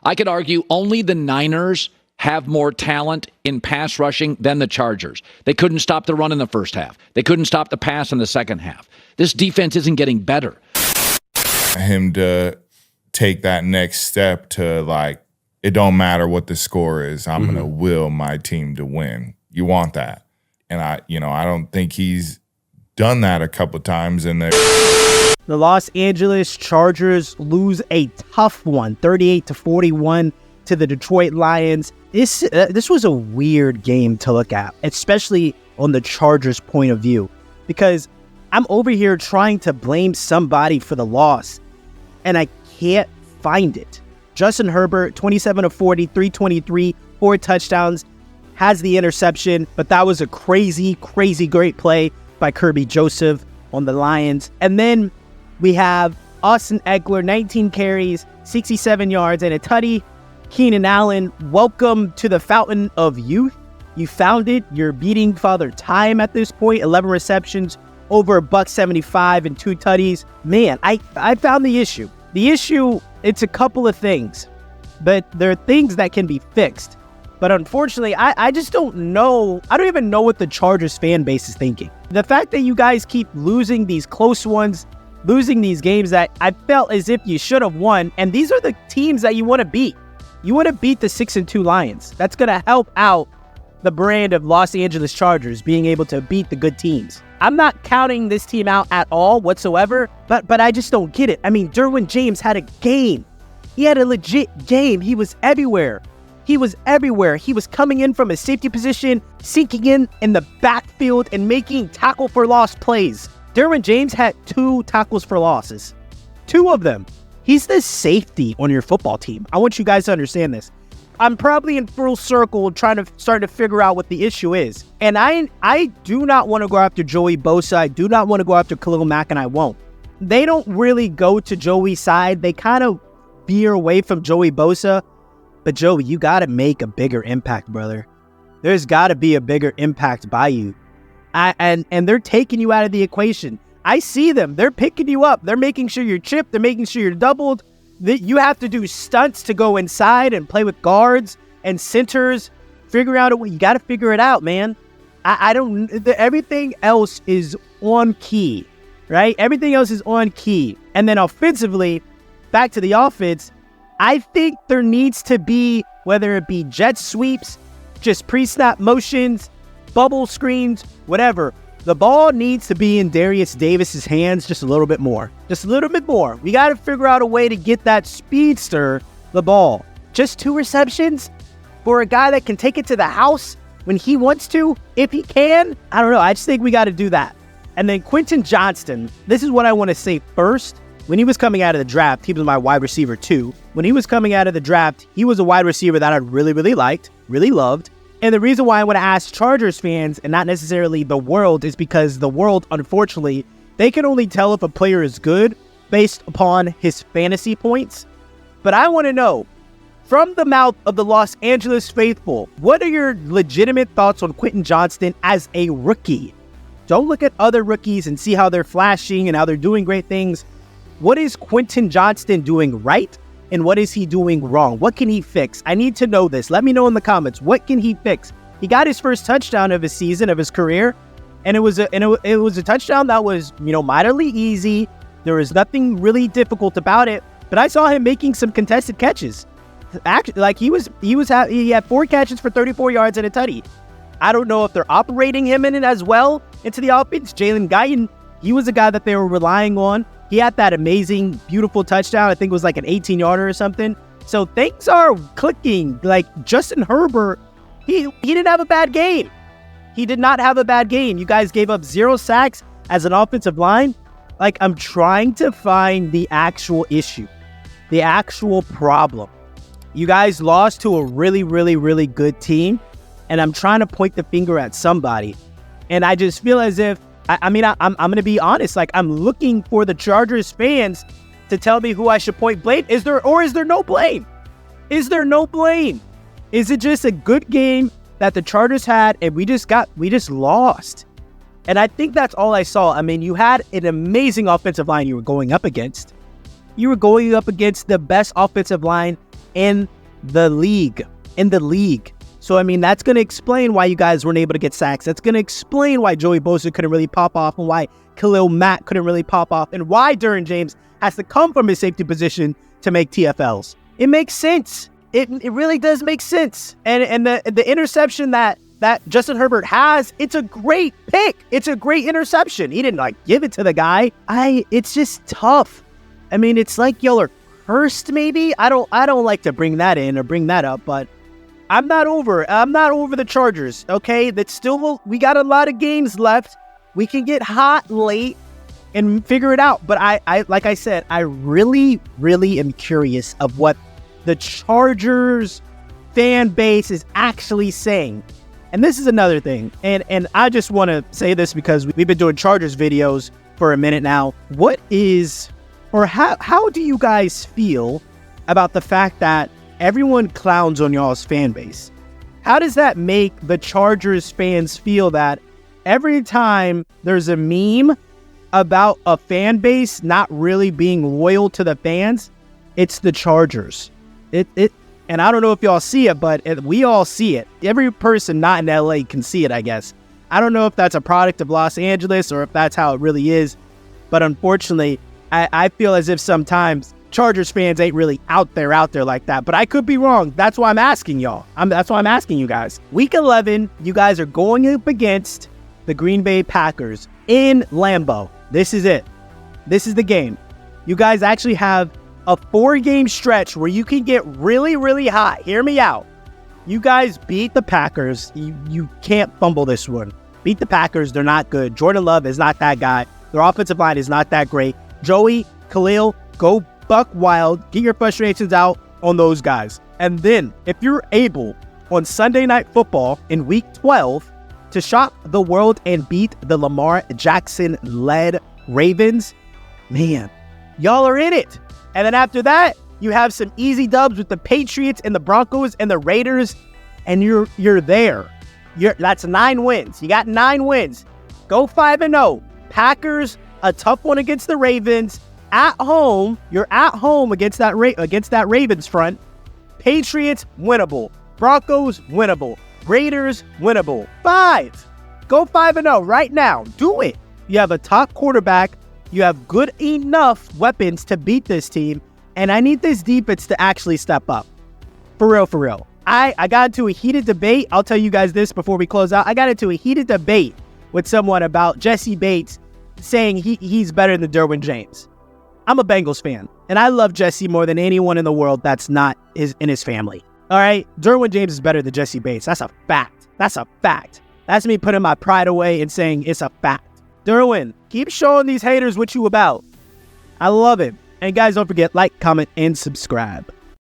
I could argue only the Niners have more talent in pass rushing than the Chargers. They couldn't stop the run in the first half. They couldn't stop the pass in the second half. This defense isn't getting better. Him to take that next step to, like, it don't matter what the score is. I'm going to will my team to win. You want that. And I don't think he's done that a couple times in there. The Los Angeles Chargers lose a tough one, 38-41 to the Detroit Lions. This was a weird game to look at, especially on the Chargers' point of view, because I'm over here trying to blame somebody for the loss, and I can't find it. Justin Herbert, 27 of 40, 323, 4 touchdowns, has the interception, but that was a crazy, crazy great play by Kirby Joseph on the Lions. And then we have Austin Ekeler, 19 carries, 67 yards, and a tutty. Keenan Allen, welcome to the fountain of youth. You found it. You're beating Father Time at this point. 11 receptions, over $175 and 2 tutties. Man, I found the issue. The issue, it's a couple of things, but there are things that can be fixed. But unfortunately, I just don't know. I don't even know what the Chargers fan base is thinking. The fact that you guys keep losing these close ones, losing these games that I felt as if you should have won, and these are the teams that you want to beat. You want to beat the 6-2 Lions. That's going to help out the brand of Los Angeles Chargers being able to beat the good teams. I'm not counting this team out at all whatsoever, but I just don't get it. I mean, Derwin James had a game. He had a legit game. He was everywhere. He was everywhere. He was coming in from a safety position, sinking in the backfield, and making tackle for loss plays. Derwin James had 2 tackles for losses. 2 of them. He's the safety on your football team. I want you guys to understand this. I'm probably in full circle trying to start to figure out what the issue is. And I do not want to go after Joey Bosa. I do not want to go after Khalil Mack, and I won't. They don't really go to Joey's side. They kind of veer away from Joey Bosa. But Joey, you got to make a bigger impact, brother. There's got to be a bigger impact by you. And they're taking you out of the equation. I see them. They're picking you up. They're making sure you're chipped. They're making sure you're doubled. You have to do stunts to go inside and play with guards and centers. Figure out a way. You got to figure it out, man. Everything else is on key, right? Everything else is on key. And then offensively, back to the offense, I think there needs to be, whether it be jet sweeps, just pre-snap motions, bubble screens, whatever. The ball needs to be in Darius Davis's hands just a little bit more. Just a little bit more. We got to figure out a way to get that speedster the ball. Just 2 receptions for a guy that can take it to the house when he wants to, if he can. I don't know. I just think we got to do that. And then Quentin Johnston, this is what I want to say first. When he was coming out of the draft, he was my wide receiver too. When he was coming out of the draft, he was a wide receiver that I really, really liked, really loved. And the reason why I want to ask Chargers fans and not necessarily the world is because the world, unfortunately, they can only tell if a player is good based upon his fantasy points. But I want to know, from the mouth of the Los Angeles faithful, what are your legitimate thoughts on Quentin Johnston as a rookie? Don't look at other rookies and see how they're flashing and how they're doing great things. What is Quentin Johnston doing right? And what is he doing wrong? What can he fix? I need to know this. Let me know in the comments. What can he fix? He got his first touchdown of his season, of his career, and it was a touchdown that was, mildly easy. There was nothing really difficult about it. But I saw him making some contested catches. Actually, like he had 4 catches for 34 yards and a tutty. I don't know if they're operating him in it as well into the offense. Jalen Guyton, he was a guy that they were relying on. He had that amazing, beautiful touchdown. I think it was like an 18-yarder or something. So things are clicking. Like Justin Herbert, he didn't have a bad game. He did not have a bad game. You guys gave up 0 sacks as an offensive line. Like, I'm trying to find the actual issue, the actual problem. You guys lost to a really, really, really good team, and I'm trying to point the finger at somebody. And I just feel as if, I'm going to be honest, like I'm looking for the Chargers fans to tell me who I should point blame. Is there no blame? Is there no blame? Is it just a good game that the Chargers had and we just lost? And I think that's all I saw. I mean, you had an amazing offensive line you were going up against. You were going up against the best offensive line in the league. So, I mean, that's going to explain why you guys weren't able to get sacks. That's going to explain why Joey Bosa couldn't really pop off and why Khalil Mack couldn't really pop off and why Derwin James has to come from his safety position to make TFLs. It makes sense. It really does make sense. And the interception that Justin Herbert has, it's a great pick. It's a great interception. He didn't give it to the guy. It's just tough. I mean, it's like y'all are cursed maybe. I don't like to bring that in or bring that up, but I'm not over the Chargers, okay? We got a lot of games left. We can get hot late and figure it out. But I like I said, I really, really am curious of what the Chargers fan base is actually saying. And this is another thing. And I just want to say this because we've been doing Chargers videos for a minute now. How do you guys feel about the fact that everyone clowns on y'all's fan base? How does that make the Chargers fans feel that every time there's a meme about a fan base not really being loyal to the fans, it's the Chargers? And I don't know if y'all see it, but we all see it. Every person not in LA can see it, I guess. I don't know if that's a product of Los Angeles or if that's how it really is. But unfortunately, I feel as if sometimes Chargers fans ain't really out there like that. But I could be wrong. That's why I'm asking y'all. That's why I'm asking you guys. Week 11, you guys are going up against the Green Bay Packers in Lambeau. This is it. This is the game. You guys actually have a 4-game stretch where you can get really, really hot. Hear me out. You guys beat the Packers. You can't fumble this one. Beat the Packers. They're not good. Jordan Love is not that guy. Their offensive line is not that great. Joey, Khalil, go buck wild. Get your frustrations out on those guys. And then, if you're able, on Sunday Night Football in Week 12, to shock the world and beat the Lamar Jackson-led Ravens, man, y'all are in it. And then after that, you have some easy dubs with the Patriots and the Broncos and the Raiders, and you're there. That's 9 wins. You got 9 wins. Go 5-0. Packers, a tough one against the Ravens. At home, you're at home against that Ravens front. Patriots, winnable. Broncos, winnable. Raiders, winnable. 5. Go 5-0 right now. Do it. You have a top quarterback. You have good enough weapons to beat this team, and I need this defense to actually step up. For real. I got into a heated debate. I'll tell you guys this before we close out. I got into a heated debate with someone about Jesse Bates saying he's better than Derwin James. I'm a Bengals fan, and I love Jesse more than anyone in the world that's not in his family. All right? Derwin James is better than Jesse Bates. That's a fact. That's me putting my pride away and saying it's a fact. Derwin, keep showing these haters what you about. I love it. And guys, don't forget, like, comment, and subscribe.